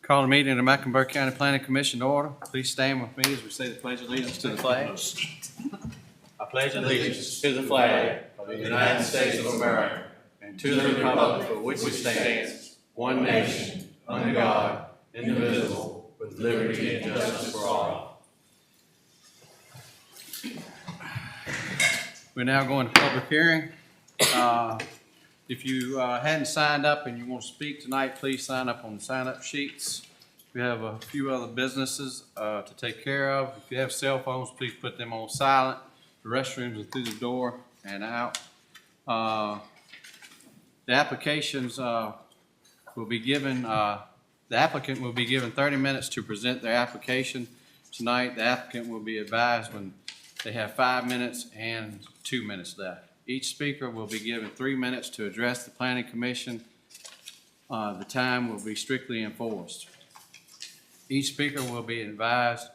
Call the meeting of the Mecklenburg County Planning Commission to order. Please stand with me as we say the pledge of allegiance to the flag. I pledge allegiance to the flag of the United States of America and to the republic for which it stands, one nation, under God, indivisible, with liberty and justice for all. We're now going to public hearing. If you hadn't signed up and you want to speak tonight, please sign up on the sign-up sheets. We have a few other businesses to take care of. If you have cell phones, please put them on silent. The restrooms are through the door and out. The applications will be given, the applicant will be given 30 minutes to present their application tonight. The applicant will be advised when they have 5 minutes and 2 minutes left. Each speaker will be given 3 minutes to address the Planning Commission. The time will be strictly enforced. Each speaker will be advised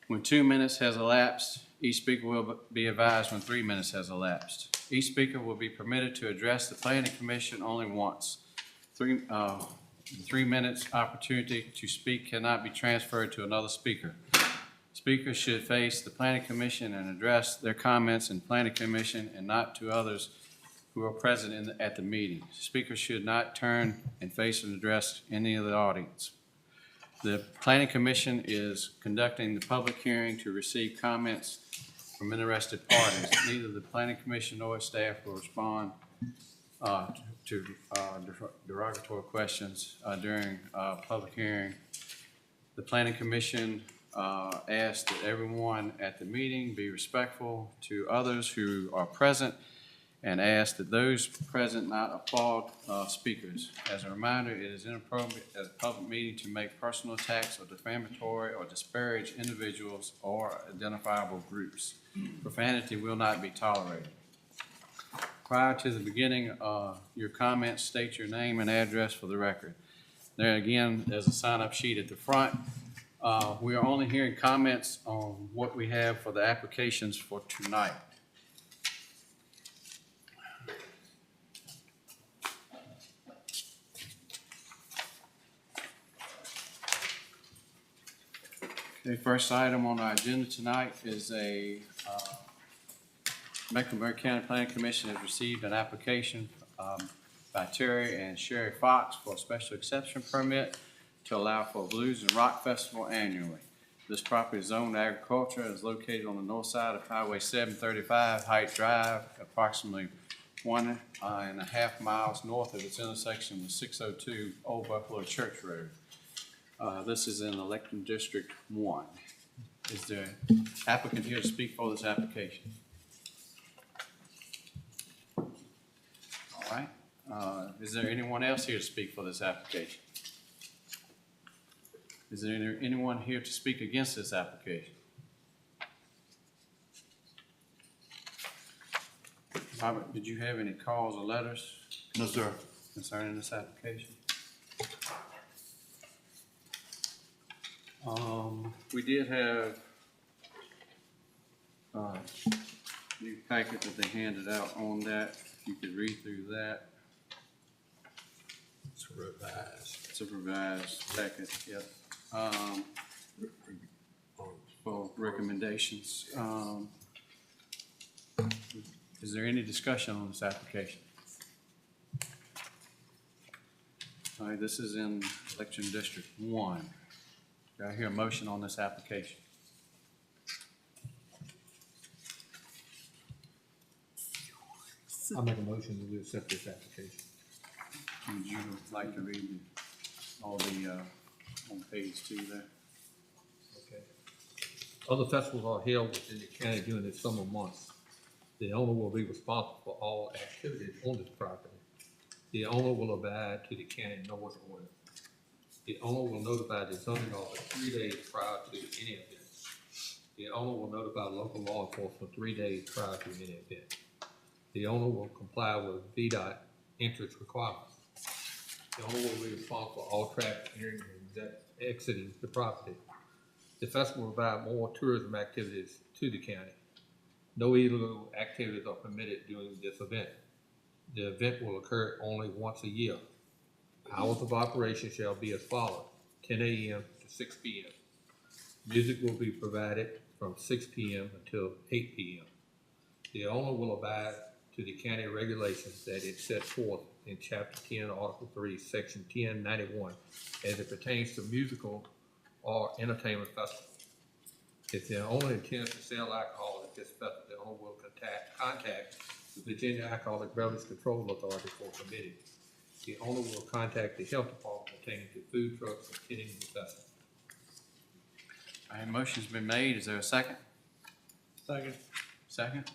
when 2 minutes has elapsed. Each speaker will be advised when 3 minutes has elapsed. Each speaker will be permitted to address the Planning Commission only once. 3 minutes opportunity to speak cannot be transferred to another speaker. Speakers should face the Planning Commission and address their comments in Planning Commission and not to others who are present at the meeting. Speakers should not turn and face and address any of the audience. The Planning Commission is conducting the public hearing to receive comments from interested parties. Neither the Planning Commission nor its staff will respond to derogatory questions during public hearing. The Planning Commission ask that everyone at the meeting be respectful to others who are present and ask that those present not applaud speakers. As a reminder, it is inappropriate at a public meeting to make personal attacks or defamatory or disparage individuals or identifiable groups. Profanity will not be tolerated. Prior to the beginning of your comments, state your name and address for the record. There again, there's a sign-up sheet at the front. We are only hearing comments on what we have for the applications for tonight. The first item on our agenda tonight is a Mecklenburg County Planning Commission has received an application by Terry and Sherry Fox for a special exception permit to allow for a Blues and Rock Festival annually. This property is zoned agriculture and is located on the north side of Highway 735, Height Drive, approximately 1.5 miles north of its intersection with 602 Old Buffalo Church Road. This is in Election District 1. Is there an applicant here to speak for this application? All right. Is there anyone else here to speak for this application? Is there anyone here to speak against this application? Robert, did you have any calls or letters? No, sir. Concerning this application? We did have a new packet that they handed out on that. If you could read through that. It's revised. It's a revised packet, yep. For recommendations. Is there any discussion on this application? All right, this is in Election District 1. Do I hear a motion on this application? I'll make a motion to accept this application. Would you like to read all the, on page 2 there? Okay. Other festivals are held within the county during the summer months. The owner will be responsible for all activities on this property. The owner will abide to the county noise order. The owner will notify the zoning office 3 days prior to any event. The owner will notify local law enforcement 3 days prior to any event. The owner will comply with VDOT entrance requirements. The owner will be responsible for all traffic entering and exiting the property. The festival will provide more tourism activities to the county. No illegal activities are permitted during this event. The event will occur only once a year. Hours of operation shall be as follows: 10 a.m. to 6 p.m. Music will be provided from 6 p.m. until 8 p.m. The owner will abide to the county regulations that it set forth in Chapter 10, Article 3, Section 1091, as it pertains to musical or entertainment festival. If the owner intends to sell alcohol at this festival, the owner will contact the Virginia Alcoholic Beverage Control Authority for permitting. The owner will contact the health department pertaining to food trucks attending the festival. All right, motion's been made. Is there a second? Second. Second?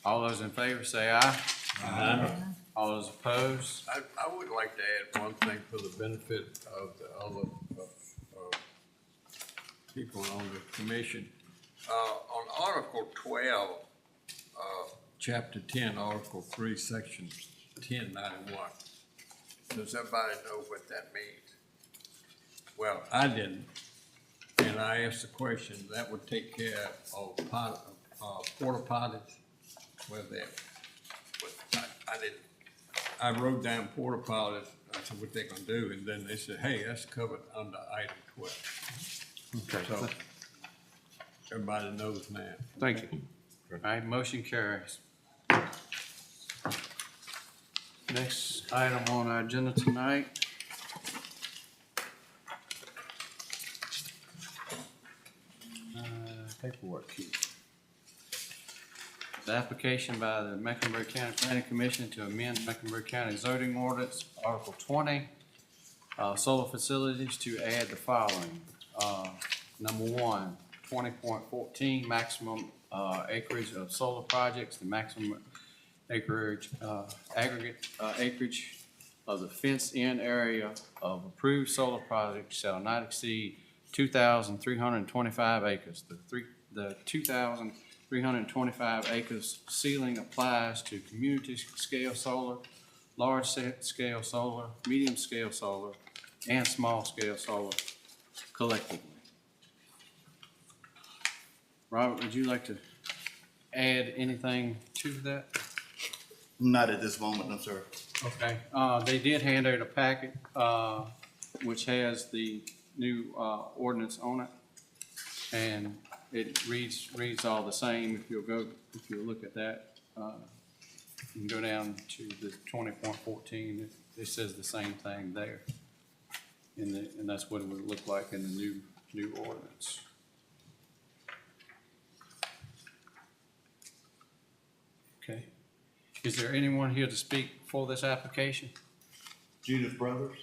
All those in favor say aye. Aye. All those opposed? I would like to add one thing for the benefit of the other people on the commission. On Article 12, Chapter 10, Article 3, Section 1091. Does everybody know what that means? Well, I didn't, and I asked the question. That would take care of porta potties. Well, there, but I didn't. I wrote down porta potties. I said what they're gonna do, and then they said, "Hey, that's covered under item 12." Okay. So everybody knows now. Thank you. All right, motion carries. Next item on our agenda tonight. Paperwork key. The application by the Mecklenburg County Planning Commission to amend Mecklenburg County zoning ordinance, Article 20, solar facilities to add the following. Number 1, 20.14, maximum acreage of solar projects. The maximum acreage, aggregate acreage of the fenced-in area of approved solar projects shall not exceed 2,325 acres. The 2,325 acres ceiling applies to community-scale solar, large-scale solar, medium-scale solar, and small-scale solar collectively. Robert, would you like to add anything to that? Not at this moment, no, sir. Okay, they did hand out a packet, which has the new, ordinance on it. And it reads all the same. If you'll look at that, you can go down to the 20.14. It says the same thing there. And that's what it would look like in the new ordinance. Okay. Is there anyone here to speak for this application? Judith Brothers?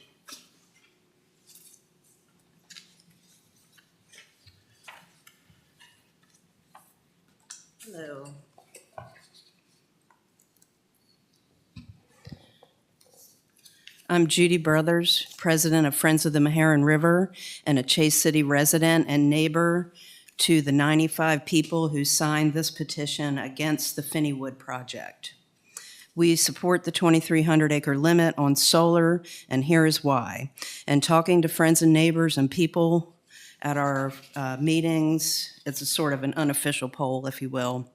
Hello. I'm Judy Brothers, president of Friends of the Meherrin River and a Chase City resident and neighbor to the 95 people who signed this petition against the Finneywood project. We support the 2,300 acre limit on solar, and here is why. And talking to friends and neighbors and people at our meetings, it's a sort of an unofficial poll, if you will,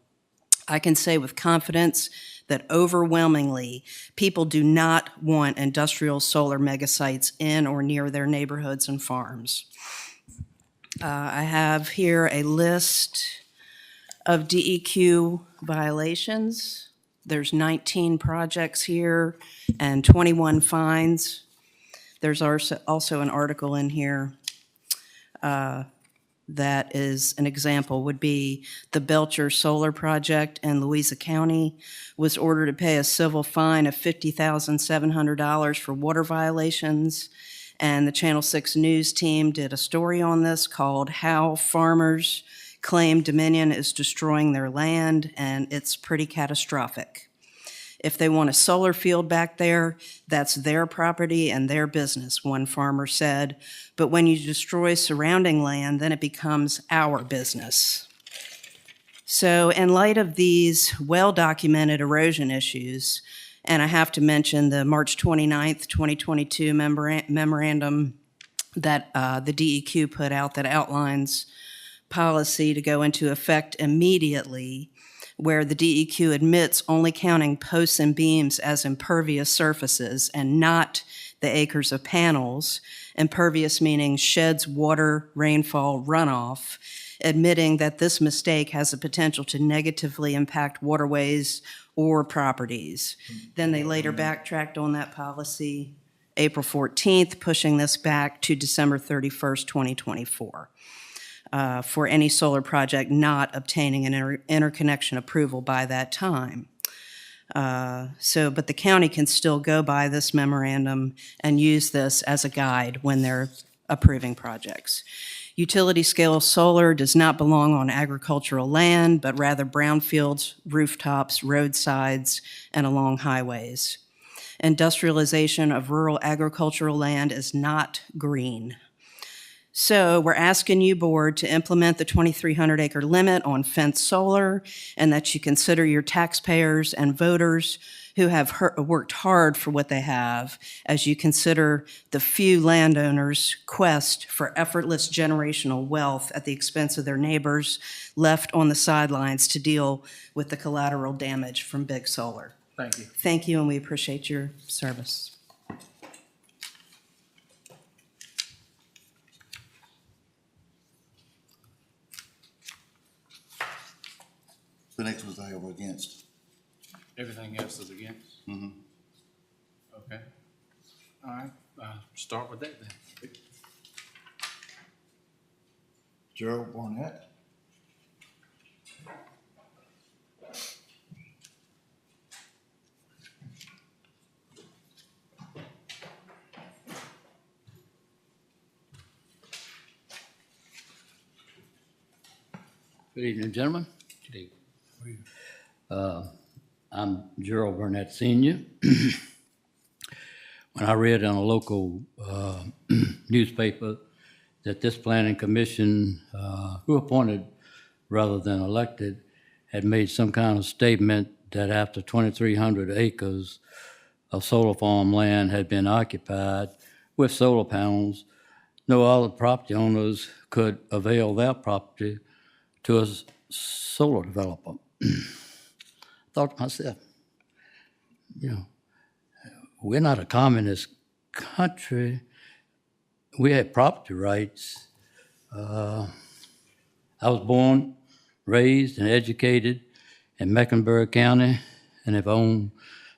I can say with confidence that overwhelmingly people do not want industrial solar megasites in or near their neighborhoods and farms. I have here a list of DEQ violations. There's 19 projects here and 21 fines. There's also an article in here that is an example, would be the Belcher Solar Project in Louisa County was ordered to pay a civil fine of $50,700 for water violations. And the Channel 6 News team did a story on this called How Farmers Claim Dominion is Destroying Their Land, and it's pretty catastrophic. If they want a solar field back there, that's their property and their business, one farmer said. But when you destroy surrounding land, then it becomes our business. So in light of these well-documented erosion issues, and I have to mention the March 29th, 2022 memorandum that the DEQ put out that outlines policy to go into effect immediately, where the DEQ admits only counting posts and beams as impervious surfaces and not the acres of panels, impervious meaning sheds water, rainfall, runoff, admitting that this mistake has the potential to negatively impact waterways or properties. Then they later backtracked on that policy April 14th, pushing this back to December 31st, 2024, for any solar project not obtaining an interconnection approval by that time. But the county can still go by this memorandum and use this as a guide when they're approving projects. Utility scale solar does not belong on agricultural land, but rather brownfields, rooftops, roadsides, and along highways. Industrialization of rural agricultural land is not green. So we're asking you, board, to implement the 2,300 acre limit on fenced solar, and that you consider your taxpayers and voters who have worked hard for what they have as you consider the few landowners' quest for effortless generational wealth at the expense of their neighbors left on the sidelines to deal with the collateral damage from big solar. Thank you. Thank you, and we appreciate your service. The next was I over against. Everything else is against? Mhm. Okay. All right, start with that then. Gerald Barnett. Good evening, gentlemen. I'm Gerald Burnett Senior. When I read on a local newspaper that this planning commission, who appointed rather than elected, had made some kind of statement that after 2,300 acres of solar farm land had been occupied with solar panels, no other property owners could avail their property to a solar developer. Thought to myself, we're not a communist country. We have property rights. I was born, raised, and educated in Mecklenburg County, and have owned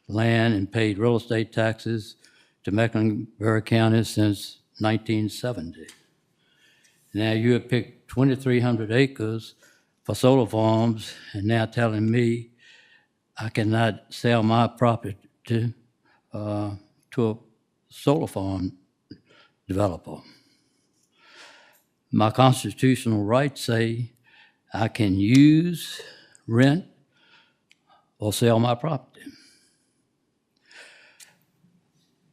land and paid real estate taxes to Mecklenburg County since 1970. Now you have picked 2,300 acres for solar farms, and now telling me I cannot sell my property to a solar farm developer. My constitutional rights say I can use, rent, or sell my property.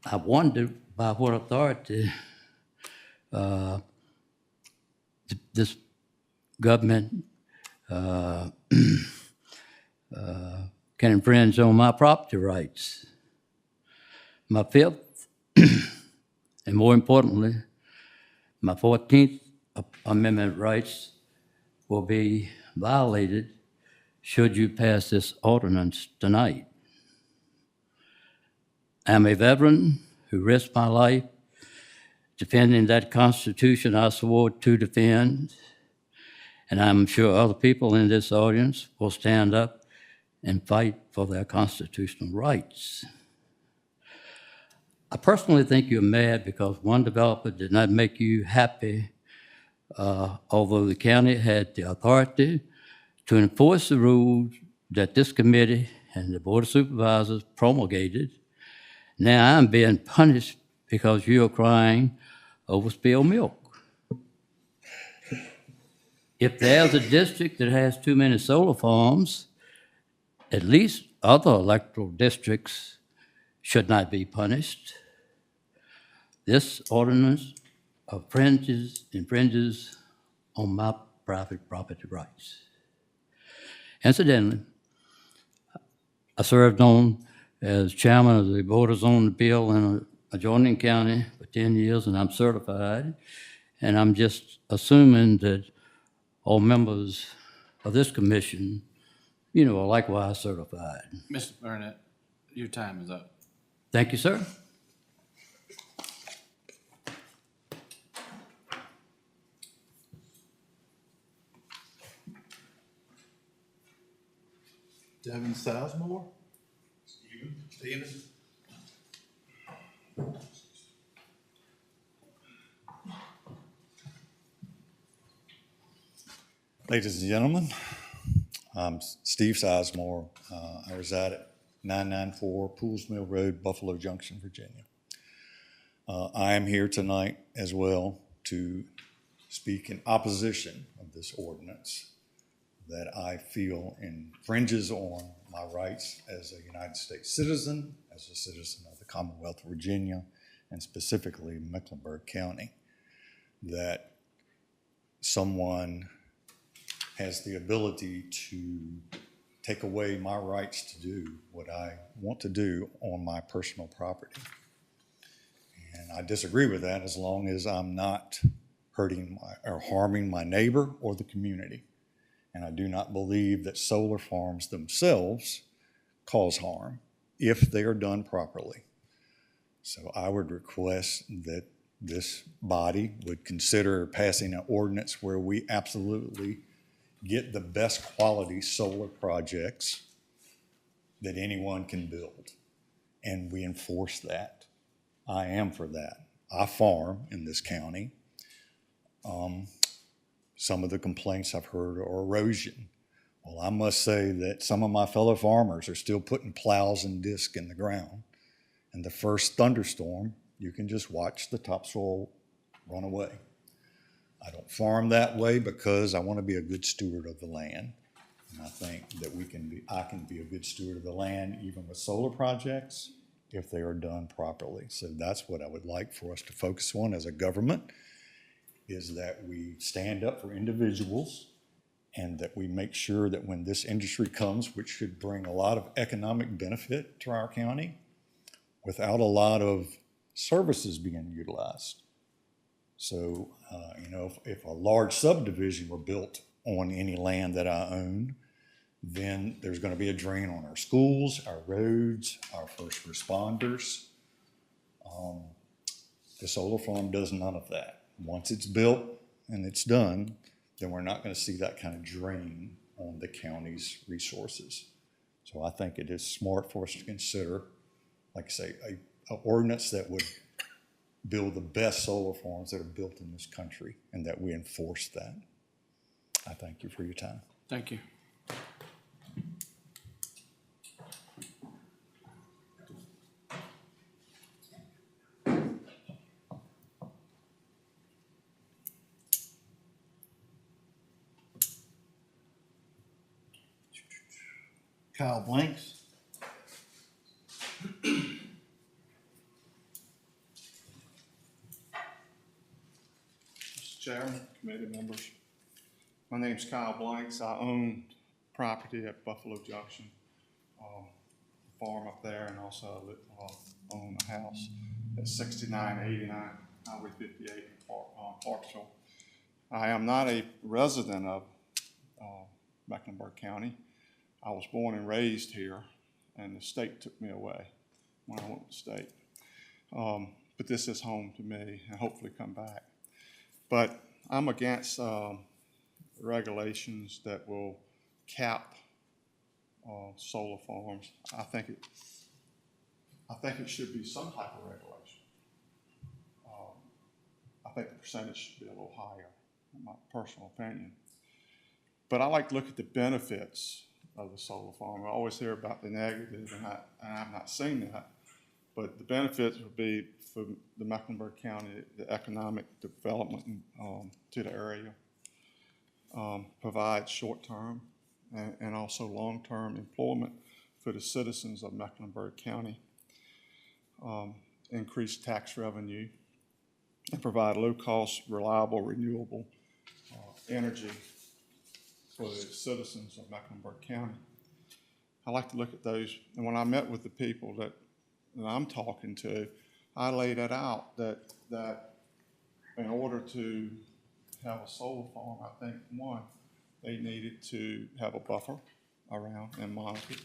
I wonder by what authority this government can infringe on my property rights. My fifth, and more importantly, my 14th Amendment rights will be violated should you pass this ordinance tonight. I'm a veteran who risked my life defending that Constitution I swore to defend, and I'm sure other people in this audience will stand up and fight for their constitutional rights. I personally think you're mad because one developer did not make you happy, although the county had the authority to enforce the rules that this committee and the Board of Supervisors promulgated. Now I'm being punished because you're crying over spilled milk. If there's a district that has too many solar farms, at least other electoral districts should not be punished. This ordinance infringes on my private property rights. Incidentally, I served on as chairman of the Board of Zoning Appeal in an adjoining county for 10 years, and I'm certified. And I'm just assuming that all members of this commission, are likewise certified. Mr. Burnett, your time is up. Thank you, sir. Devin Sizemore? Steven? Ladies and gentlemen, I'm Steve Sizemore. I reside at 994 Pools Mill Road, Buffalo Junction, Virginia. I am here tonight as well to speak in opposition of this ordinance that I feel infringes on my rights as a United States citizen, as a citizen of the Commonwealth of Virginia, and specifically Mecklenburg County, that someone has the ability to take away my rights to do what I want to do on my personal property. And I disagree with that as long as I'm not hurting or harming my neighbor or the community. And I do not believe that solar farms themselves cause harm if they are done properly. So I would request that this body would consider passing an ordinance where we absolutely get the best quality solar projects that anyone can build, and we enforce that. I am for that. I farm in this county. Some of the complaints I've heard are erosion. Well, I must say that some of my fellow farmers are still putting plows and discs in the ground, and the first thunderstorm, you can just watch the topsoil run away. I don't farm that way because I want to be a good steward of the land. And I think that I can be a good steward of the land even with solar projects if they are done properly. So that's what I would like for us to focus on as a government, is that we stand up for individuals and that we make sure that when this industry comes, which should bring a lot of economic benefit to our county without a lot of services being utilized. So, if a large subdivision were built on any land that I own, then there's going to be a drain on our schools, our roads, our first responders. The solar farm does none of that. Once it's built and it's done, then we're not going to see that kind of drain on the county's resources. So I think it is smart for us to consider, like I say, an ordinance that would build the best solar farms that are built in this country, and that we enforce that. I thank you for your time. Thank you. Kyle Blanks? Mr. Chairman, committee members, my name's Kyle Blanks. I own property at Buffalo Junction, farm up there, and also own a house at 6989 Highway 58 in Clarksville. I am not a resident of Mecklenburg County. I was born and raised here, and the state took me away when I went to state. But this is home to me, and hopefully come back. But I'm against regulations that will cap solar farms. I think it should be some type of regulation. I think the percentage should be a little higher, in my personal opinion. But I like to look at the benefits of the solar farm. I always hear about the negative, and I've not seen that. But the benefits would be for the Mecklenburg County, the economic development to the area, provide short-term and also long-term employment for the citizens of Mecklenburg County, increase tax revenue, and provide low-cost, reliable, renewable energy for the citizens of Mecklenburg County. I like to look at those, and when I met with the people that I'm talking to, I laid it out that in order to have a solar farm, I think, one, they needed to have a buffer around and monitored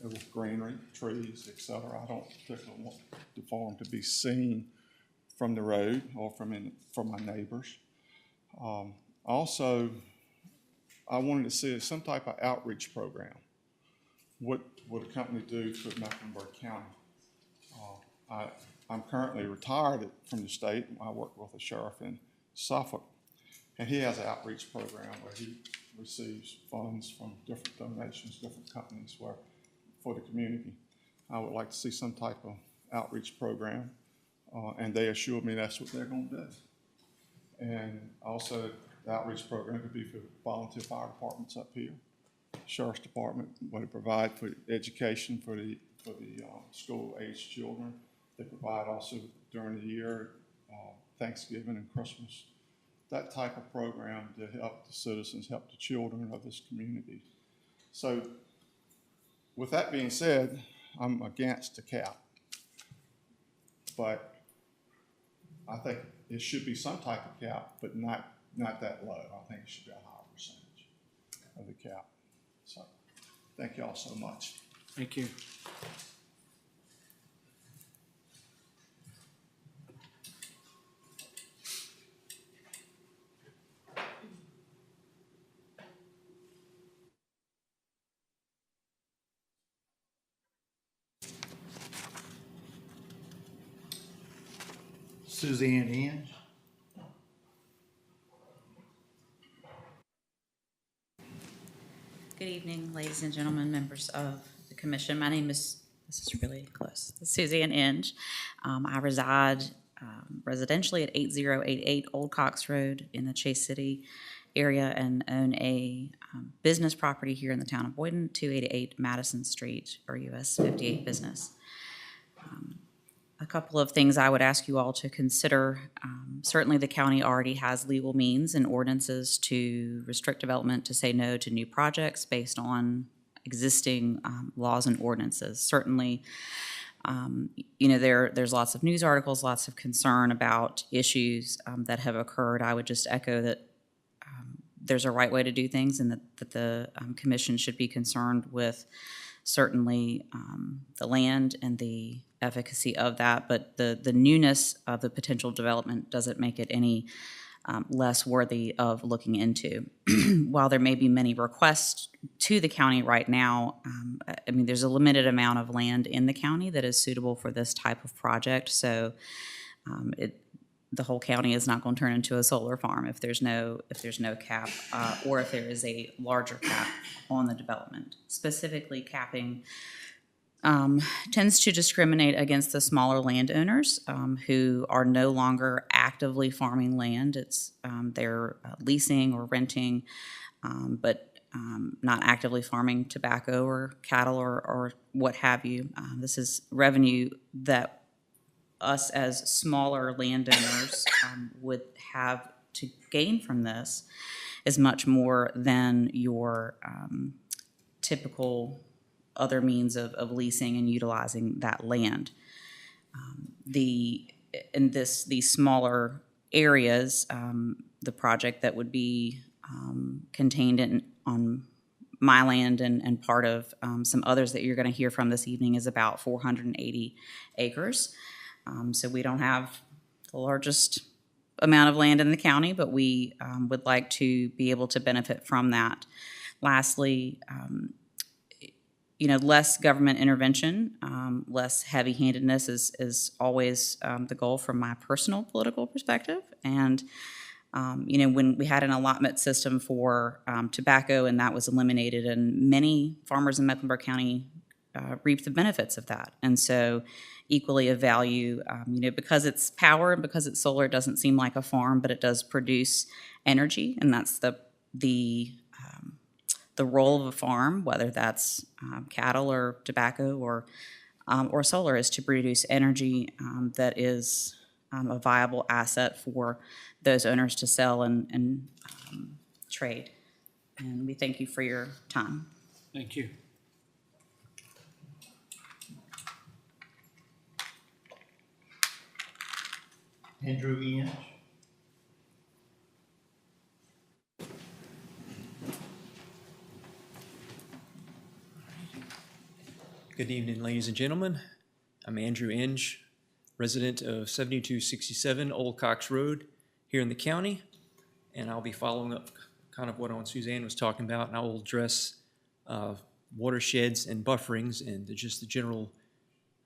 with greenery, trees, et cetera. I don't particularly want the farm to be seen from the road or from my neighbors. Also, I wanted to see some type of outreach program what would a company do for Mecklenburg County? I'm currently retired from the state. I work with a sheriff in Suffolk, and he has an outreach program where he receives funds from different donations, different companies for the community. I would like to see some type of outreach program, and they assured me that's what they're going to do. And also, the outreach program could be for volunteer fire departments up here, sheriff's department, what it provide for education for the school-aged children. They provide also during the year, Thanksgiving and Christmas, that type of program to help the citizens, help the children of this community. So with that being said, I'm against the cap, but I think it should be some type of cap, but not that low. I think it should be a higher percentage of the cap. So thank you all so much. Thank you. Suzanne Inge. Good evening, ladies and gentlemen, members of the commission. My name is, this is really close, Suzanne Inge. I reside residentially at 8088 Old Cox Road in the Chase City area and own a business property here in the town of Boyden, 288 Madison Street, or US 58 Business. A couple of things I would ask you all to consider. Certainly the county already has legal means and ordinances to restrict development, to say no to new projects based on existing laws and ordinances. Certainly, you know, there's lots of news articles, lots of concern about issues that have occurred. I would just echo that there's a right way to do things, and that the commission should be concerned with certainly the land and the efficacy of that, but the newness of the potential development doesn't make it any less worthy of looking into. While there may be many requests to the county right now, I mean, there's a limited amount of land in the county that is suitable for this type of project, so the whole county is not going to turn into a solar farm if there's no cap, or if there is a larger cap on the development. Specifically, capping tends to discriminate against the smaller landowners who are no longer actively farming land. It's they're leasing or renting, but not actively farming tobacco or cattle or what have you. This is revenue that us as smaller landowners would have to gain from this is much more than your typical other means of leasing and utilizing that land. These smaller areas, the project that would be contained on my land and part of some others that you're going to hear from this evening is about 480 acres. So we don't have the largest amount of land in the county, but we would like to be able to benefit from that. Lastly, you know, less government intervention, less heavy-handedness is always the goal from my personal political perspective. And, you know, when we had an allotment system for tobacco and that was eliminated, and many farmers in Mecklenburg County reap the benefits of that. And so equally of value, you know, because it's power and because it's solar, it doesn't seem like a farm, but it does produce energy, and that's the role of a farm, whether that's cattle or tobacco or solar, is to produce energy that is a viable asset for those owners to sell and trade. And we thank you for your time. Thank you. Andrew Inge. Good evening, ladies and gentlemen. I'm Andrew Inge, resident of 7267 Old Cox Road here in the county, and I'll be following up kind of what Suzanne was talking about, and I will address watersheds and bufferings and just the general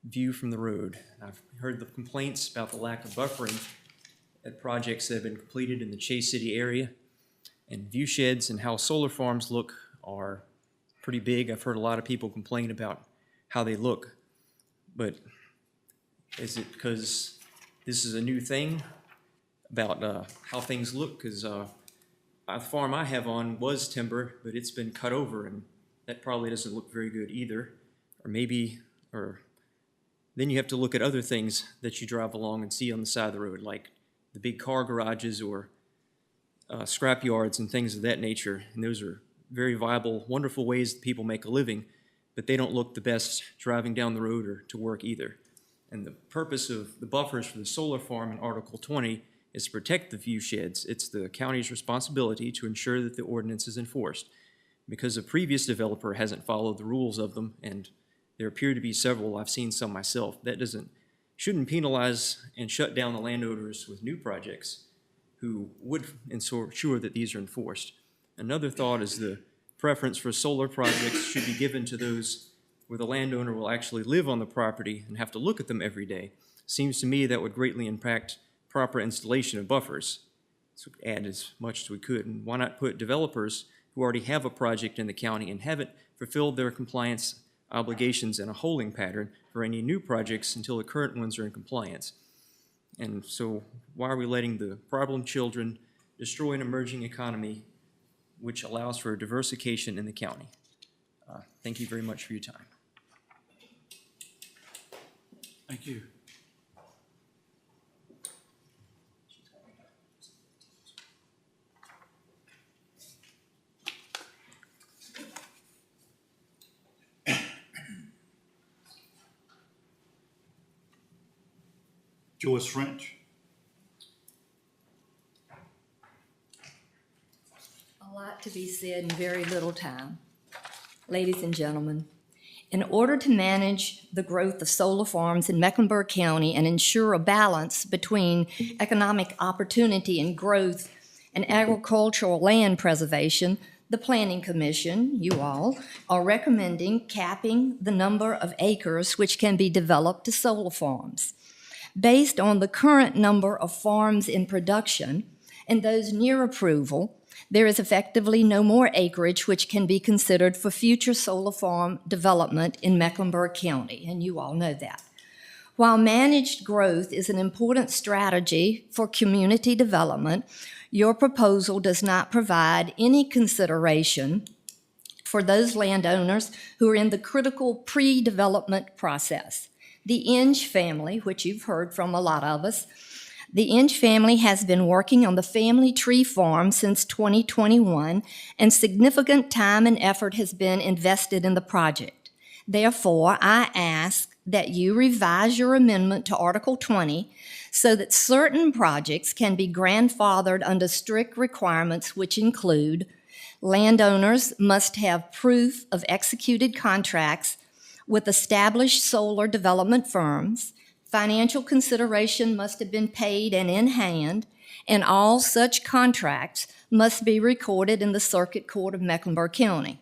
view from the road. I've heard the complaints about the lack of buffering at projects that have been completed in the Chase City area. And view sheds and how solar farms look are pretty big. I've heard a lot of people complain about how they look. But is it because this is a new thing about how things look? Because the farm I have on was timber, but it's been cut over, and that probably doesn't look very good either. Or then you have to look at other things that you drive along and see on the side of the road, like the big car garages or scrap yards and things of that nature. And those are very viable, wonderful ways that people make a living, but they don't look the best driving down the road or to work either. And the purpose of the buffers for the solar farm in Article 20 is to protect the view sheds. It's the county's responsibility to ensure that the ordinance is enforced. Because a previous developer hasn't followed the rules of them, and there appear to be several, I've seen some myself, that shouldn't penalize and shut down the landowners with new projects who would ensure that these are enforced. Another thought is the preference for solar projects should be given to those where the landowner will actually live on the property and have to look at them every day. Seems to me that would greatly impact proper installation of buffers. So add as much as we could. And why not put developers who already have a project in the county and haven't fulfilled their compliance obligations in a holding pattern for any new projects until the current ones are in compliance? And so why are we letting the problem children destroy an emerging economy which allows for diversification in the county? Thank you very much for your time. Thank you. Joyce French. A lot to be said in very little time. Ladies and gentlemen, in order to manage the growth of solar farms in Mecklenburg County and ensure a balance between economic opportunity and growth and agricultural land preservation, the Planning Commission, you all, are recommending capping the number of acres which can be developed to solar farms. Based on the current number of farms in production and those near approval, there is effectively no more acreage which can be considered for future solar farm development in Mecklenburg County, and you all know that. While managed growth is an important strategy for community development, your proposal does not provide any consideration for those landowners who are in the critical pre-development process. The Inge family, which you've heard from a lot of us, the Inge family has been working on the family tree farm since 2021, and significant time and effort has been invested in the project. Therefore, I ask that you revise your amendment to Article 20 so that certain projects can be grandfathered under strict requirements which include landowners must have proof of executed contracts with established solar development firms, financial consideration must have been paid and in hand, and all such contracts must be recorded in the Circuit Court of Mecklenburg County.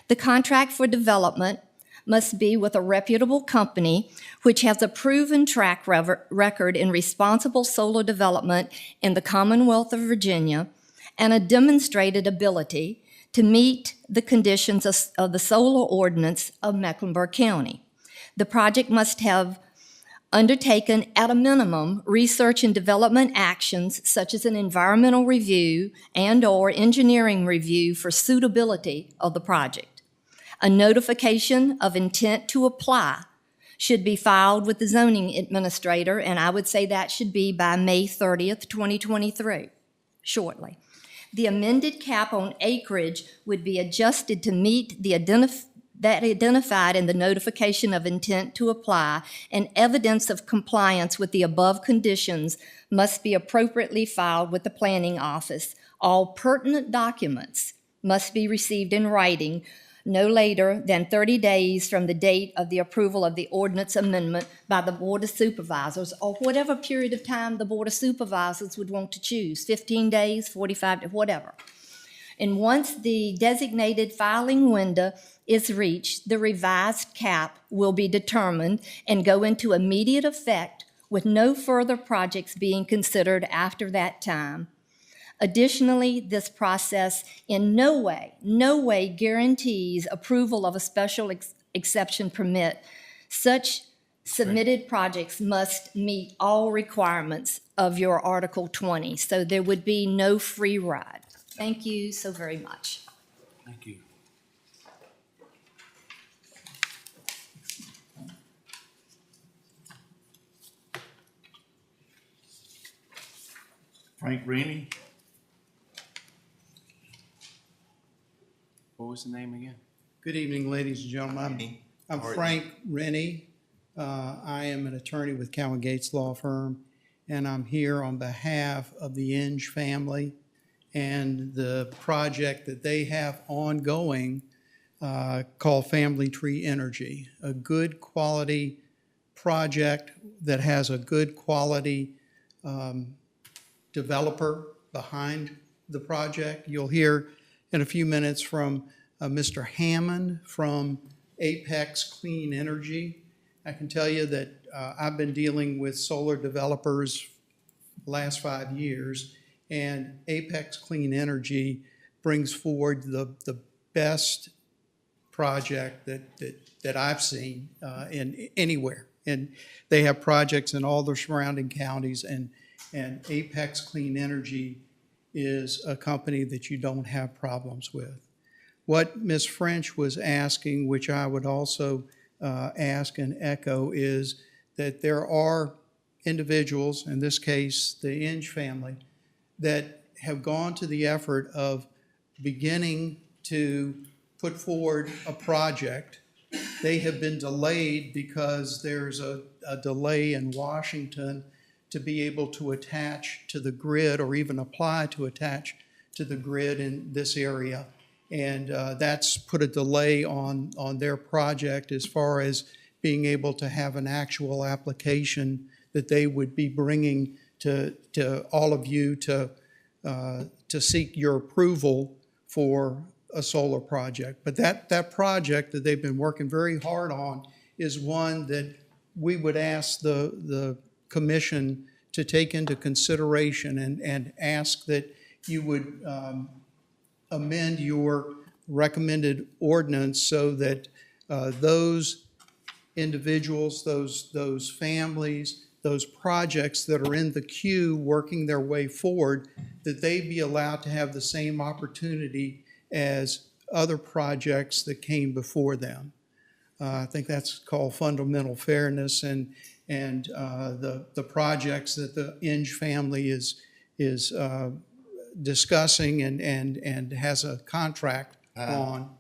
The contract for development must be with a reputable company which has a proven track record in responsible solar development in the Commonwealth of Virginia and a demonstrated ability to meet the conditions of the solar ordinance of Mecklenburg County. The project must have undertaken, at a minimum, research and development actions such as an environmental review and/or engineering review for suitability of the project. A notification of intent to apply should be filed with the zoning administrator, and I would say that should be by May 30th, 2023, shortly. The amended cap on acreage would be adjusted to meet the that identified in the notification of intent to apply, and evidence of compliance with the above conditions must be appropriately filed with the planning office. All pertinent documents must be received in writing no later than 30 days from the date of the approval of the ordinance amendment by the Board of Supervisors, or whatever period of time the Board of Supervisors would want to choose, 15 days, 45, whatever. And once the designated filing window is reached, the revised cap will be determined and go into immediate effect with no further projects being considered after that time. Additionally, this process in no way guarantees approval of a special exception permit. Such submitted projects must meet all requirements of your Article 20, so there would be no free ride. Thank you so very much. Thank you. Frank Rennie. What was the name again? Good evening, ladies and gentlemen. I'm Frank Rennie. I am an attorney with Cowan Gates Law Firm, and I'm here on behalf of the Inge family and the project that they have ongoing called Family Tree Energy, a good quality project that has a good quality developer behind the project. You'll hear in a few minutes from Mr. Hammond from Apex Clean Energy. I can tell you that I've been dealing with solar developers the last 5 years, and Apex Clean Energy brings forward the best project that I've seen in anywhere. And they have projects in all the surrounding counties, and Apex Clean Energy is a company that you don't have problems with. What Ms. French was asking, which I would also ask and echo, is that there are individuals, in this case the Inge family, that have gone to the effort of beginning to put forward a project. They have been delayed because there's a delay in Washington to be able to attach to the grid or even apply to attach to the grid in this area. And that's put a delay on their project as far as being able to have an actual application that they would be bringing to all of you to seek your approval for a solar project. But that project that they've been working very hard on is one that we would ask the commission to take into consideration and ask that you would amend your recommended ordinance so that those individuals, those families, those projects that are in the queue working their way forward, that they be allowed to have the same opportunity as other projects that came before them. I think that's called fundamental fairness, and the projects that the Inge family is discussing and has a contract on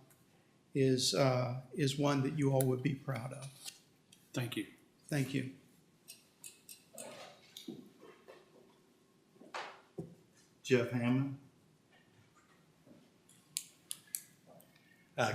is one that you all would be proud of. Thank you. Thank you. Jeff Hammond.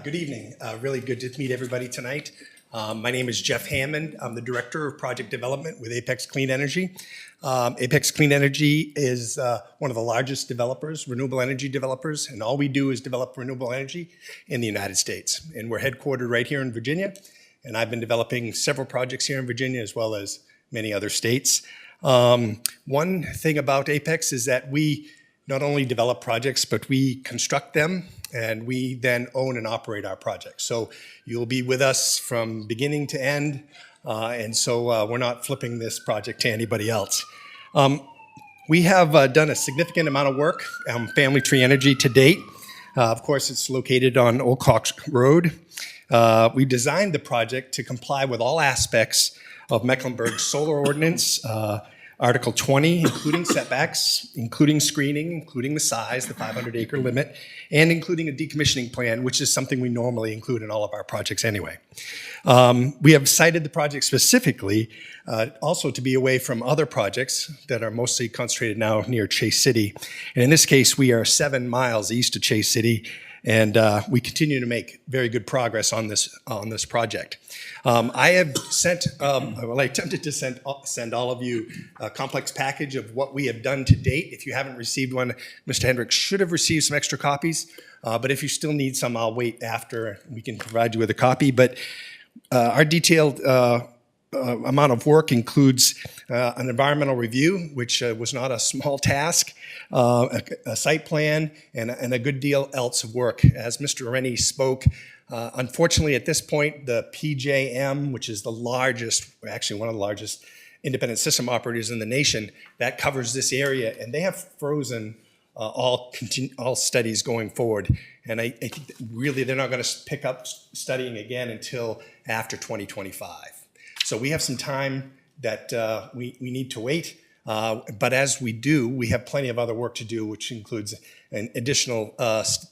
Good evening. Really good to meet everybody tonight. My name is Jeff Hammond. I'm the Director of Project Development with Apex Clean Energy. Apex Clean Energy is one of the largest developers, renewable energy developers, and all we do is develop renewable energy in the United States. And we're headquartered right here in Virginia, and I've been developing several projects here in Virginia as well as many other states. One thing about Apex is that we not only develop projects, but we construct them, and we then own and operate our projects. So you'll be with us from beginning to end, and so we're not flipping this project to anybody else. We have done a significant amount of work on Family Tree Energy to date. Of course, it's located on Old Cox Road. We designed the project to comply with all aspects of Mecklenburg's solar ordinance, Article 20, including setbacks, including screening, including the size, the 500-acre limit, and including a decommissioning plan, which is something we normally include in all of our projects anyway. We have cited the project specifically also to be away from other projects that are mostly concentrated now near Chase City. And in this case, we are 7 miles east of Chase City, And we continue to make very good progress on this project. I have sent, well, I attempted to send all of you a complex package of what we have done to date. If you haven't received one, Mr. Hendricks should have received some extra copies. But if you still need some, I'll wait after. We can provide you with a copy. But our detailed amount of work includes an environmental review, which was not a small task, a site plan, and a good deal else of work. As Mr. Rennie spoke, unfortunately at this point, the PJM, which is the largest, actually one of the largest independent system operators in the nation, that covers this area, and they have frozen all studies going forward. And I think that really they're not going to pick up studying again until after 2025. So we have some time that we need to wait. But as we do, we have plenty of other work to do, which includes additional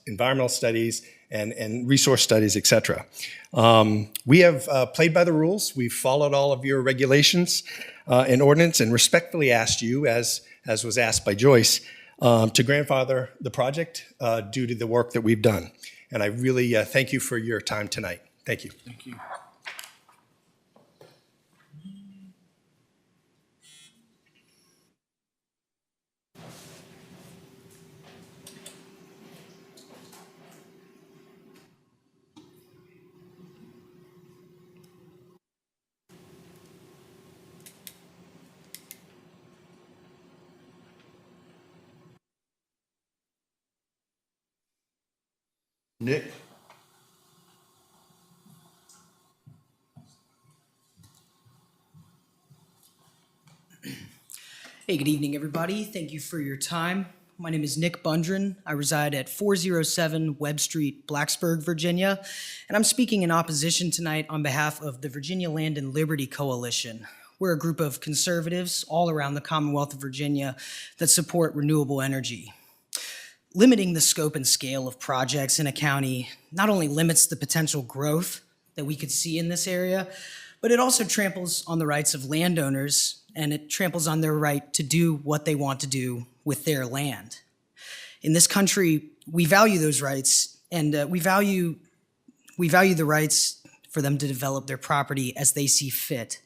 environmental studies and resource studies, et cetera. We have played by the rules. We've followed all of your regulations and ordinance and respectfully asked you, as was asked by Joyce, to grandfather the project due to the work that we've done. And I really thank you for your time tonight. Thank you. Thank you. Nick? Hey, good evening, everybody. Thank you for your time. My name is Nick Bundren. I reside at 407 Webb Street, Blacksburg, Virginia, and I'm speaking in opposition tonight on behalf of the Virginia Land and Liberty Coalition. We're a group of conservatives all around the Commonwealth of Virginia that support renewable energy. Limiting the scope and scale of projects in a county not only limits the potential growth that we could see in this area, but it also tramples on the rights of landowners, and it tramples on their right to do what they want to do with their land. In this country, we value those rights, and we value the rights for them to develop their property as they see fit.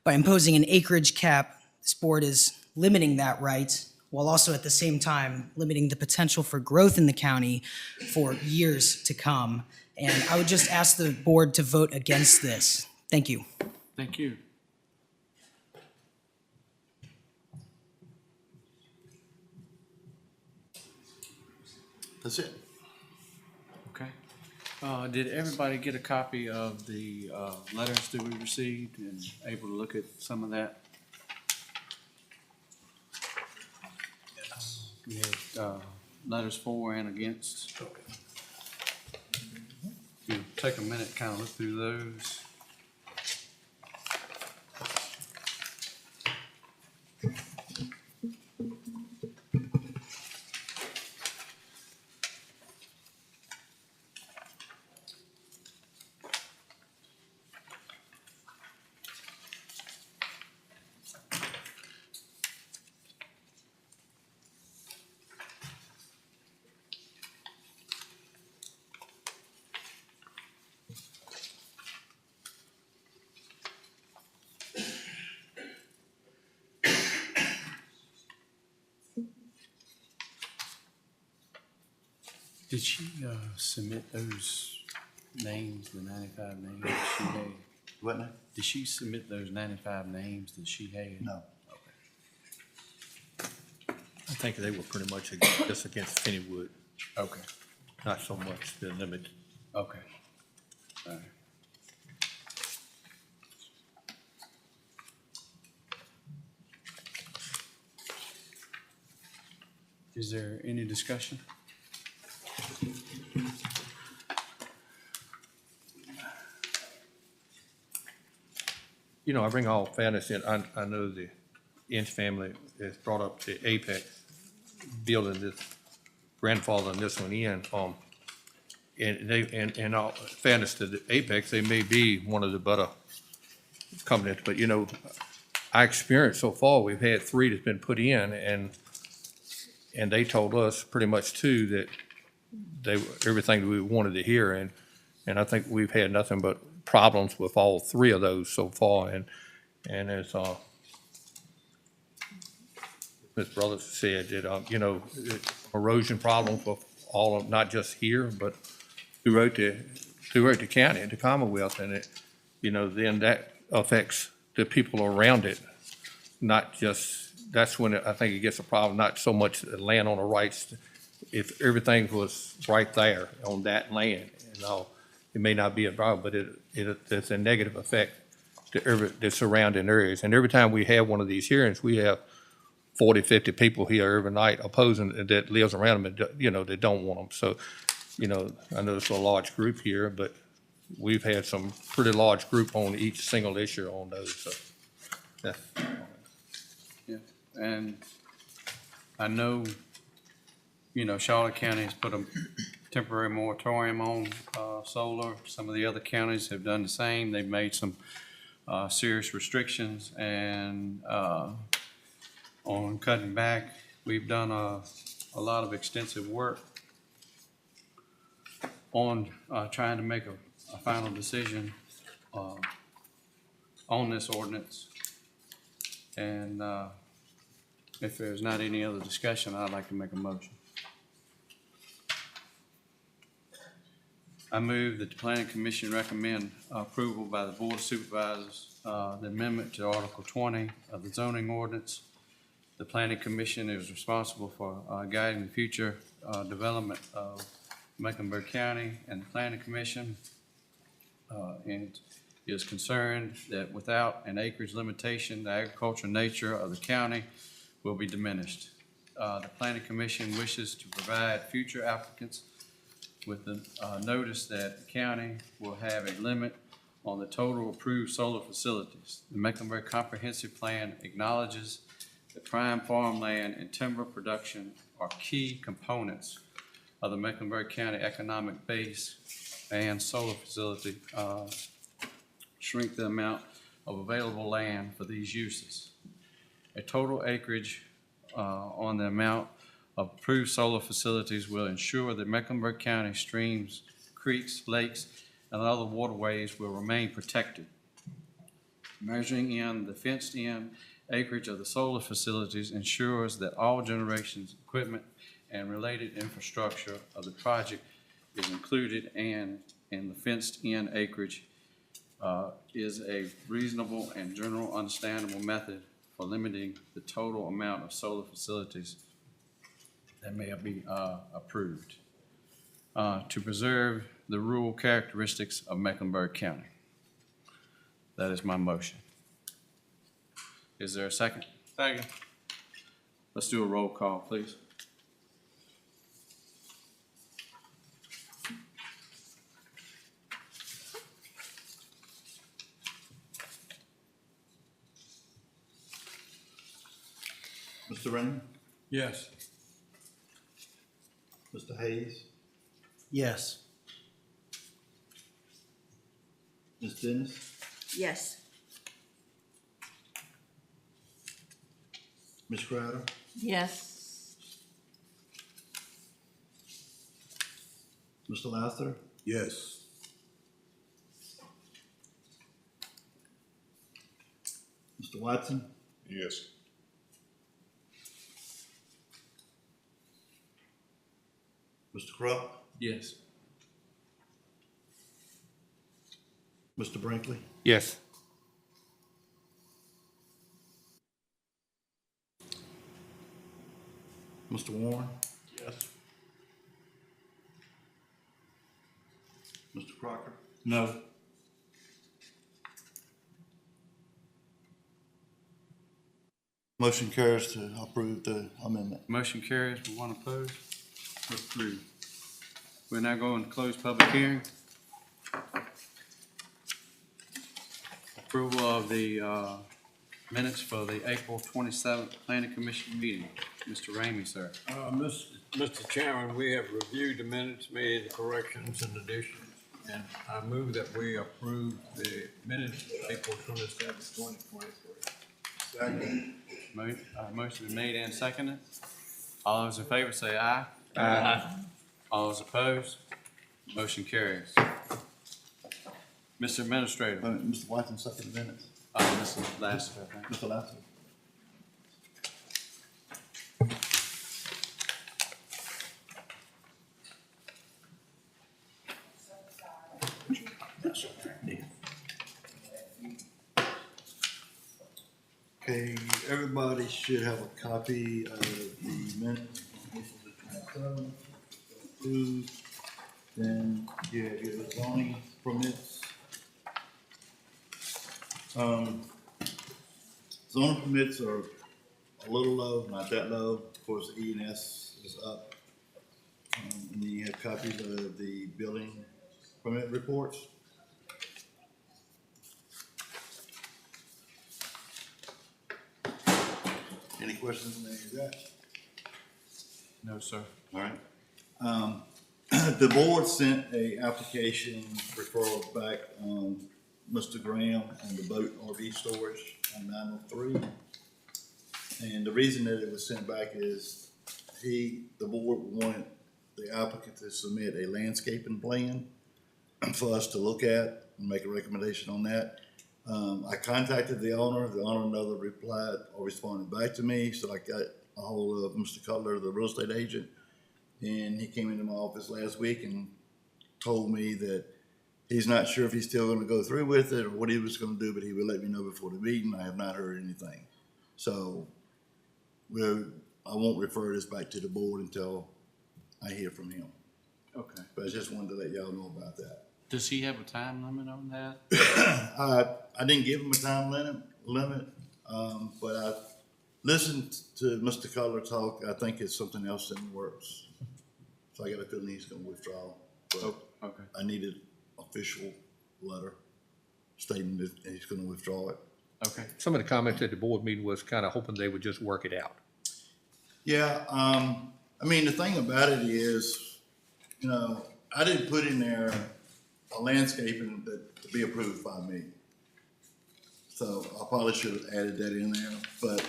By imposing an acreage cap, this board is limiting that right, while also at the same time limiting the potential for growth in the county for years to come. And I would just ask the board to vote against this. Thank you. Thank you. That's it. Okay. Did everybody get a copy of the letters that we received and able to look at some of that? We had letters for and against. You take a minute, kind of look through those. Did she submit those names, the 95 names that she had? What now? Did she submit those 95 names that she had? No. I think they were pretty much just against Pennywood, Okay, not so much the limit. okay. All right. Is there any discussion? You know, I bring all fairness in. I know the Inch family has brought up the Apex building this, grandfathering this one in. And they, in all fairness to the Apex, they may be one of the better companies, but you know, I experienced so far, we've had 3 that's been put in, and they told us pretty much too that everything that we wanted to hear, and I think we've had nothing but problems with all three of those so far, and as, Ms. Brothers said, that, erosion problems with all of, not just here, but throughout the county, the Commonwealth, and then that affects the people around it, not just, that's when I think it gets a problem, not so much the landowner rights. If everything was right there on that land, it may not be a problem, but it's a negative effect to the surrounding areas. And every time we have one of these hearings, we have 40, 50 people here every night opposing, that lives around them, that don't want them. So, I know it's a large group here, but we've had some pretty large group on each single issue on those, so. Yeah, and I know, Charlotte County has put a temporary moratorium on solar. Some of the other counties have done the same. They've made some serious restrictions and on cutting back. We've done a lot of extensive work on trying to make a final decision on this ordinance. And if there's not any other discussion, I'd like to make a motion. I move that the Planning Commission recommend approval by the Board of Supervisors, the amendment to Article 20 of the zoning ordinance. The Planning Commission is responsible for guiding the future development of Mecklenburg County, and the Planning Commission and is concerned that without an acreage limitation, the agricultural nature of the county will be diminished. The Planning Commission wishes to provide future applicants with the notice that the county will have a limit on the total approved solar facilities. The Mecklenburg Comprehensive Plan acknowledges that prime farmland and timber production are key components of the Mecklenburg County economic base, and solar facility shrink the amount of available land for these uses. A total acreage on the amount of approved solar facilities will ensure that Mecklenburg County streams, creeks, lakes, and other waterways will remain protected. Measuring in the fenced-in acreage of the solar facilities ensures that all generations, equipment, and related infrastructure of the project is included, and in the fenced-in acreage is a reasonable and general understandable method for limiting the total amount of solar facilities that may be approved to preserve the rural characteristics of Mecklenburg County. That is my motion. Is there a second? Second. Let's do a roll call, please. Mr. Raymond? Yes. Mr. Hayes? Yes. Ms. Dennis? Yes. Ms. Crowder? Yes. Mr. Lather? Yes. Mr. Watson? Yes. Mr. Crump? Yes. Mr. Brinkley? Yes. Mr. Warren? Yes. Mr. Crocker? No. Motion carries to approve the amendment. Motion carries with one opposed. Approved. We're now going to close public hearing. Approval of the minutes for the April 27th Planning Commission meeting. Mr. Ramey, sir. Mr. Chairman, we have reviewed the minutes, made the corrections and additions, and I move that we approve the minutes of April 27th, 2023. Second. Motion been made and seconded. All those in favor say aye. Aye. All those opposed? Motion carries. Mr. Administrator, Mr. Whiten, second the minutes. this is last, I think. Mr. Lasser. Okay, everybody should have a copy of the minutes. Approved. Then you have your zoning permits. Zoning permits are a little low, not that low. Of course, E and S is up. And then you have copies of the building permit reports. Any questions on any of that? No, sir. All right. The board sent a application referral back on Mr. Graham on the boat RV storage on 903. And the reason that it was sent back is the board wanted the applicant to submit a landscaping plan for us to look at and make a recommendation on that. I contacted the owner never replied or responded back to me, so I got a hold of Mr. Cutler, the real estate agent, and he came into my office last week and told me that he's not sure if he's still gonna go through with it or what he was gonna do, but he would let me know before the meeting. I have not heard anything. So, I won't refer this back to the board until I hear from him. Okay. But I just wanted to let y'all know about that. Does he have a time limit on that? I didn't give him a time limit, but I listened to Mr. Cutler talk. I think it's something else in the works. So I got a feeling he's gonna withdraw. But Okay. I needed official letter stating that he's gonna withdraw it. Okay. Some of the comments at the board meeting was kind of hoping they would just work it out. Yeah, I mean, the thing about it is, you know, I didn't put in there a landscaping that to be approved by me. So I probably should have added that in there, but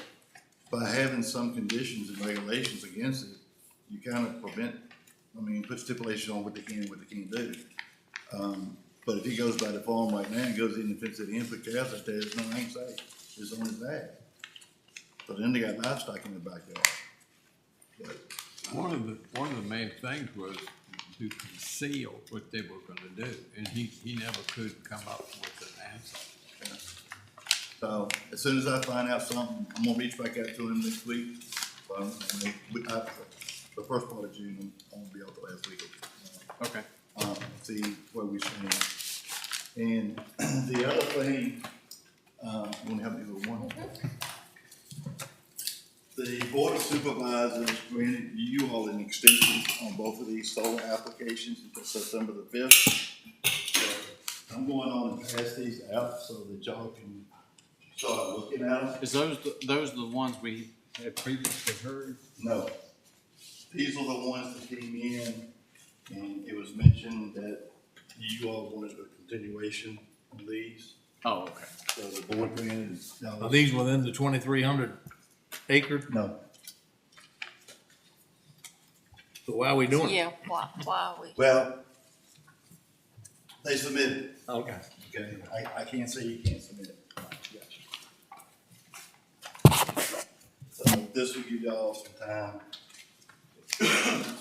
by having some conditions and regulations against it, you kind of put stipulations on what they can and what they can't do. But if he goes by the farm right now and goes in and fits it in, put cows out there, there's no ain't safe, it's on his back. But then they got livestock in the backyard. But One of the main things was to conceal what they were gonna do, and he never could come up with an answer. So as soon as I find out something, I'm gonna reach back out to him next week. The first part of June, I'm gonna be out the last week. Okay. See where we stand. And the other thing, you wanna help me with one? The Board of Supervisors granted you all an extension on both of these solar applications until September the 5th. I'm going on and pass these out so that y'all can start looking at them. Is those the ones we had previously heard? No. These are the ones that came in, and it was mentioned that you all wanted a continuation on these. Oh, okay. So the board granted. Are these within the 2,300 acre? No. So why are we doing it? Yeah, why are we? Well, they submitted. Okay. Okay, I can't say you can't submit it. So this will give y'all some time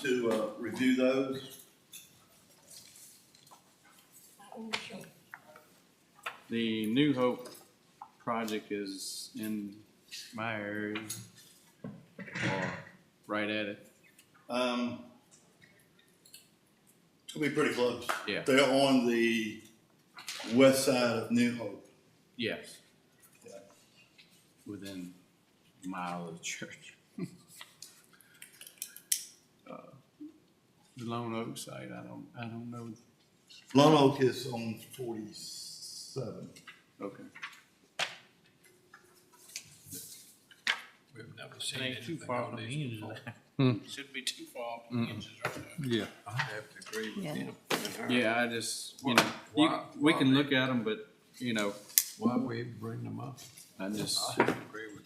to review those. The New Hope project is in my area, or right at it. It's gonna be pretty close. Yeah. They're on the west side of New Hope. Yes. Yeah. Within a mile of the church. The Lone Oak site, I don't know. Lone Oak is on 47. Okay. We've never seen It ain't too anything far on from the these end of before. Shouldn't be too far from the inches right there. Yeah. I have to agree with Yeah. him. and her. Yeah, I just, Why- we why can they- look at them, but, Why we even bring them up? I just, I have to agree with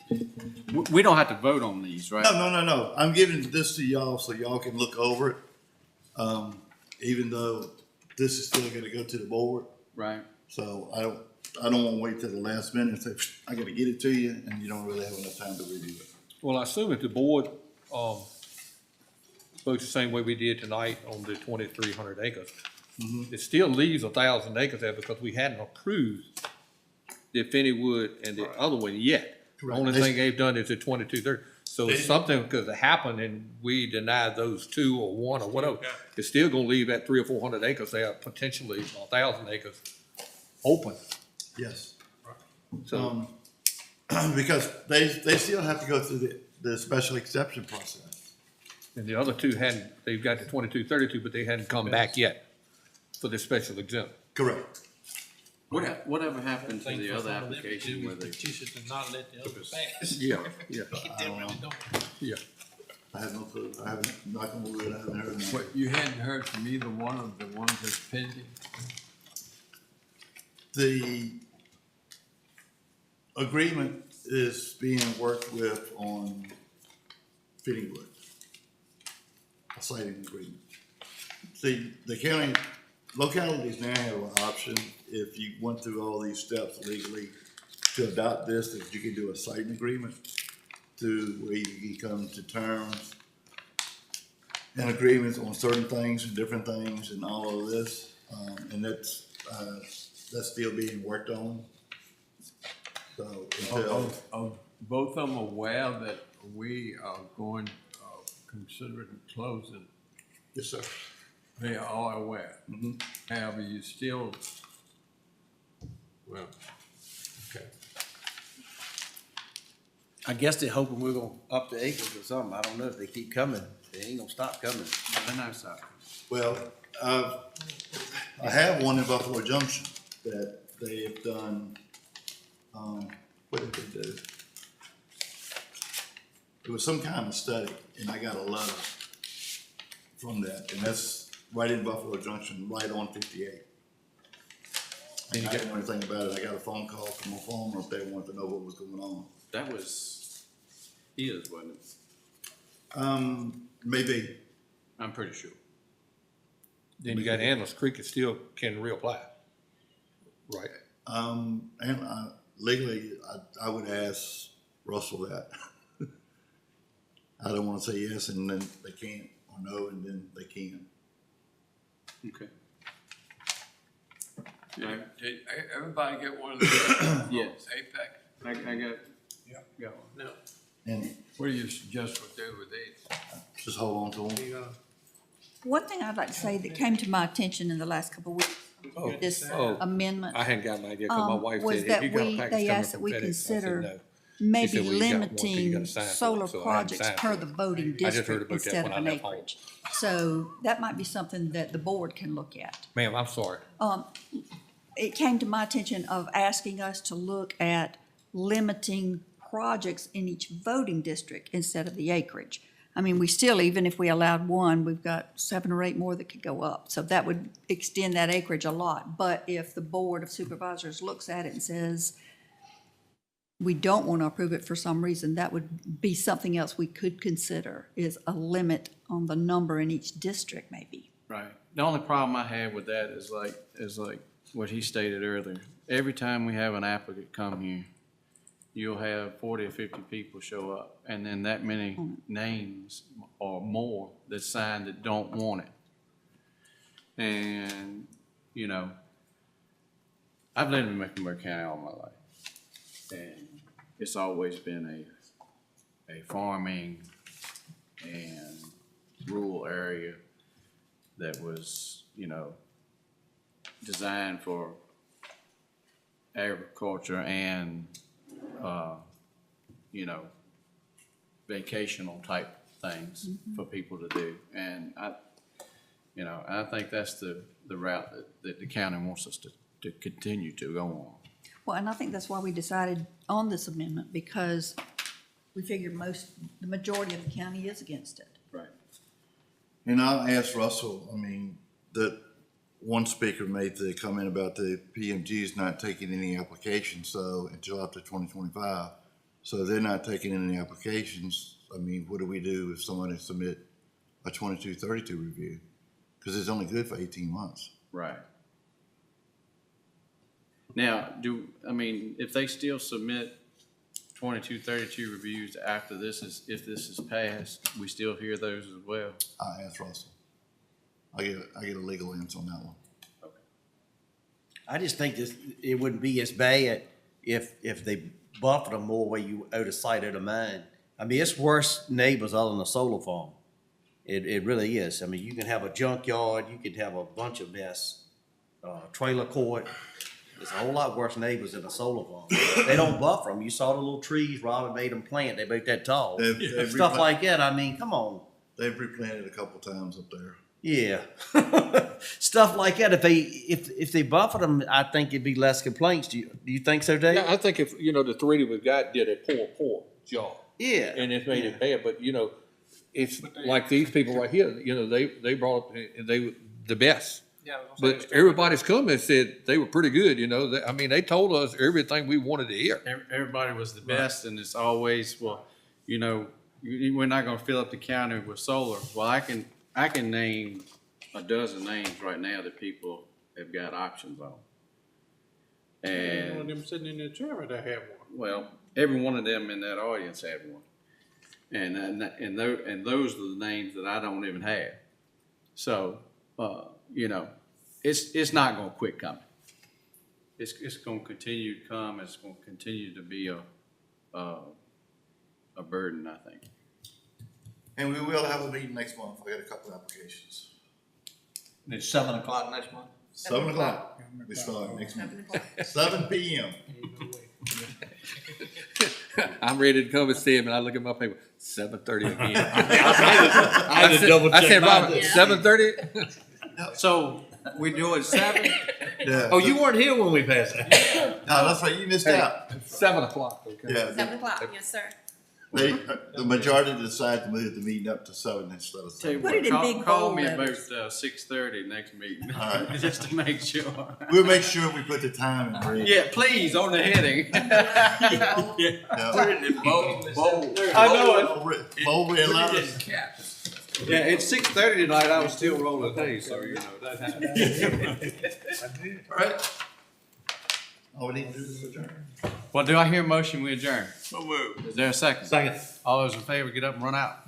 you. we don't have to vote on these, right? No. I'm giving this to y'all so y'all can look over it. even though this is still gonna go to the board. Right. So I don't wanna wait till the last minute and say, I gotta get it to you, and you don't really have enough time to review it. Well, I assume if the board, votes the same way we did tonight on the 2,300 acres, it still leaves 1,000 acres there because we hadn't approved the Finneywood and the other one yet. The Correct. only thing they've done is the 2230. So if something could have happened and we denied those two or one or whatever, it's still gonna leave that 300 or 400 acres there, potentially 1,000 acres open. Yes. So, Because they still have to go through the special exception process. and the other two hadn't, they've got the 2232, but they hadn't come back yet for the special exempt. Correct. Whatever happened to the other application where they? To not let the others pass. Yeah, yeah, I don't know. yeah. I have no clue. I haven't, not gonna believe it, I haven't heard of But you hadn't heard from either one of the ones that's pending? The agreement is being worked with on Finneywood, a siting agreement. See, the county, localities now have an option, if you went through all these steps legally to adopt this, that you can do a siting agreement to where you can come to terms and agreements on certain things and different things and all of this. And that's still being worked on. So until, Are both of them aware that we are going, considering closing? yes, sir. They are aware. Mhm. However, you still, well, okay. I guess they're hoping we're gonna up the acres or something. I don't know if they keep coming. They ain't gonna stop coming. They're not sorry. Well, I have one in Buffalo Junction that they have done, what did they do? It was some kind of study, and I got a letter from that, and that's right in Buffalo Junction, right on 58. And I didn't know anything about it. I got a phone call from a farmer up there, wanted to know what was going on. That was his, wasn't it? Maybe. I'm pretty sure. Then you got Analyst Creek, it still can reapply. Right. And legally, I would ask Russell that. I don't wanna say yes and then they can't, or no and then they can. Okay. Did everybody get one of these? Yes. APEC? I got one. No. And What do you suggest we do with these? just hold on to them. One thing I'd like to say that came to my attention in the last couple of weeks, with this amendment, I hadn't got an idea, because my wife was said, that "Have you got a package they coming asked that from we FedEx?" I said, consider "No." maybe said, "Well, you got one, 'cause you limiting gotta sign for it," solar so I hadn't projects signed per for the it. voting I just heard district about that instead when of I an left home. acreage. So that might be something that the board can look at. Ma'am, I'm sorry. It came to my attention of asking us to look at limiting projects in each voting district instead of the acreage. I mean, we still, even if we allowed one, we've got 7 or 8 more that could go up. So that would extend that acreage a lot. But if the Board of Supervisors looks at it and says, we don't want to approve it for some reason, that would be something else we could consider, is a limit on the number in each district maybe. Right. The only problem I have with that is like what he stated earlier. Every time we have an applicant come here, you'll have 40 or 50 people show up, and then that many names or more that signed that don't want it. And, you know, I've lived in Mecklenburg County all my life, and it's always been a farming and rural area that was, you know, designed for agriculture and, you know, vacational type things for people to do. And I think that's the route that the county wants us to continue to go on. Well, and I think that's why we decided on this amendment, because we figured the majority of the county is against it. Right. And I'll ask Russell, I mean, that one speaker made the comment about the PMG's not taking any applications, so until after 2025. So they're not taking any applications. I mean, what do we do if somebody submit a 2232 review? because it's only good for 18 months. Right. Now, if they still submit 2232 reviews after if this is passed, we still hear those as well? I asked Russell. I get a legal answer on that one. I just think it wouldn't be as bad if they buffered them more where you out of sight, out of mind. I mean, it's worse neighbors other than a solar farm. It really is. I mean, you can have a junkyard, you could have a bunch of mess, trailer court. It's a whole lot worse neighbors than a solar farm. They don't buffer them. You saw the little trees Robert made them plant. They make that tall. They've Stuff like that. I mean, come on. They've replanted a couple times up there. Yeah. Stuff like that. If they buffer them, I think it'd be less complaints. Do you think so, Dave? Yeah, I think if, the three that we've got did a poor job. Yeah. And it's made it bad, but it's like these people right here, they brought up, the best. Yeah. But everybody's come and said they were pretty good, they told us everything we wanted to hear. Everybody was the best, and it's always, well, we're not gonna fill up the county with solar. Well, I can name a dozen names right now that people have got options on. And One of them sitting in the chair right there have one. well, every one of them in that audience had one. And those are the names that I don't even have. So, it's not gonna quit coming. It's gonna continue to come, it's gonna continue to be a burden, I think. And we will have a meeting next month. We got a couple of applications. It's 7 o'clock next month? 7 o'clock. We start next month. 7 p.m. I'm ready to come and see him, and I look at my paper, 7:30 again. I had to double check I said, mine. Robert, 7:30? So, we're doing 7? Yeah. Oh, you weren't here when we passed it. No, that's right. You missed out. 7 o'clock, okay. Yeah. 7 o'clock, yes, sir. The majority decided to move the meeting up to 7 instead of Tell you 7. Put it in what, big call bold me about letters. 6:30 next meeting, All right. just to make sure. We'll make sure we put the time in red. Yeah, please, on the heading. Yeah. Put it in bold. I know it. Bold red letters. Yeah, it's 6:30 tonight, I was still rolling days, so that happened. All right. All we need to do is adjourn. Well, do I hear a motion, we adjourn? So moved. Is there a second? Second. All those in favor, get up and run out.